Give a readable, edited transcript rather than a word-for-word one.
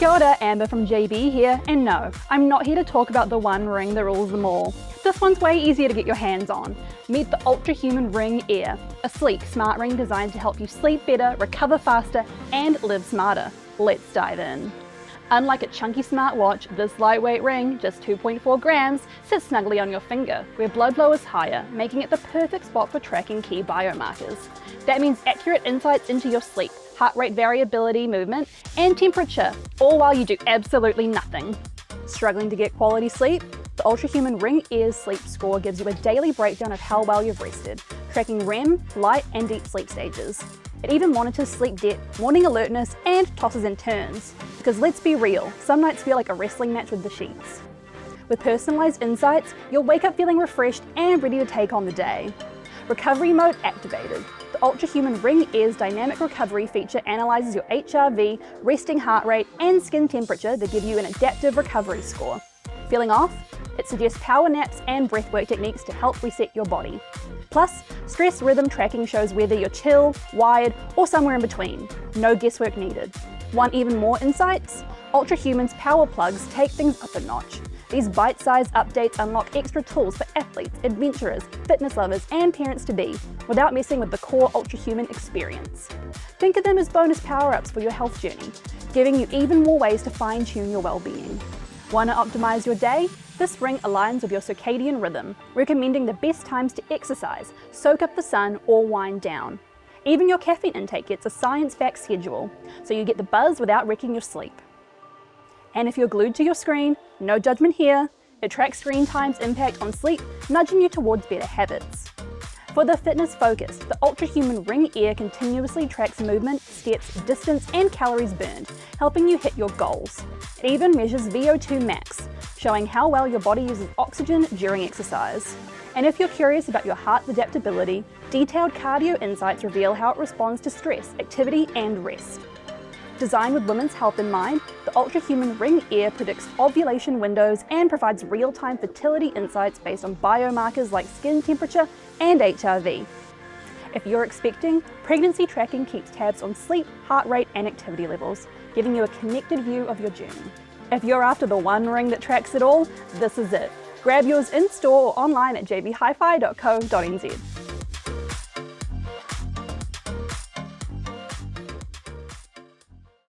Kia ora, Amber from JB here, and no, I'm not here to talk about the one ring that rules them all. This one's way easier to get your hands on. Meet the Ultrahuman Ring AIR, a sleek, smart ring designed to help you sleep better, recover faster, and live smarter. Let's dive in. Unlike a chunky smartwatch, this lightweight ring, just 2.4 grams, sits snugly on your finger, where blood flow is higher, making it the perfect spot for tracking key biomarkers. That means accurate insights into your sleep, heart rate variability, movement, and temperature, all while you do absolutely nothing. Struggling to get quality sleep? The Ultrahuman Ring AIR's sleep score gives you a daily breakdown of how well you've rested, tracking REM, light, and deep sleep stages. It even monitors sleep depth, morning alertness, and tosses and turns. Because let's be real, some nights feel like a wrestling match with the sheets. With personalized insights, you'll wake up feeling refreshed and ready to take on the day. Recovery mode activated. The Ultrahuman Ring AIR's dynamic recovery feature analyzes your HRV, resting heart rate, and skin temperature to give you an adaptive recovery score. Feeling off? It suggests power naps and breathwork techniques to help reset your body. Plus, stress rhythm tracking shows whether you're chill, wired, or somewhere in between. No guesswork needed. Want even more insights? Ultrahuman's power plugs take things up a notch. These bite-sized updates unlock extra tools for athletes, adventurers, fitness lovers, and parents-to-be, without messing with the core Ultrahuman experience. Think of them as bonus power-ups for your health journey, giving you even more ways to fine-tune your well-being. Want to optimize your day? This ring aligns with your circadian rhythm, recommending the best times to exercise, soak up the sun, or wind down. Even your caffeine intake gets a science-backed schedule, so you get the buzz without wrecking your sleep. And if you're glued to your screen, no judgment here, it tracks screen time's impact on sleep, nudging you towards better habits. For the fitness-focused, the Ultrahuman Ring AIR continuously tracks movement, steps, distance, and calories burned, helping you hit your goals. It even measures VO2 max, showing how well your body uses oxygen during exercise. And if you're curious about your heart's adaptability, detailed cardio insights reveal how it responds to stress, activity, and rest. Designed with women's health in mind, the Ultrahuman Ring AIR predicts ovulation windows and provides real-time fertility insights based on biomarkers like skin temperature and HRV. If you're expecting, pregnancy tracking keeps tabs on sleep, heart rate, and activity levels, giving you a connected view of your journey. If you're after the one ring that tracks it all, this is it. Grab yours in-store or online at jbhifi.co.nz.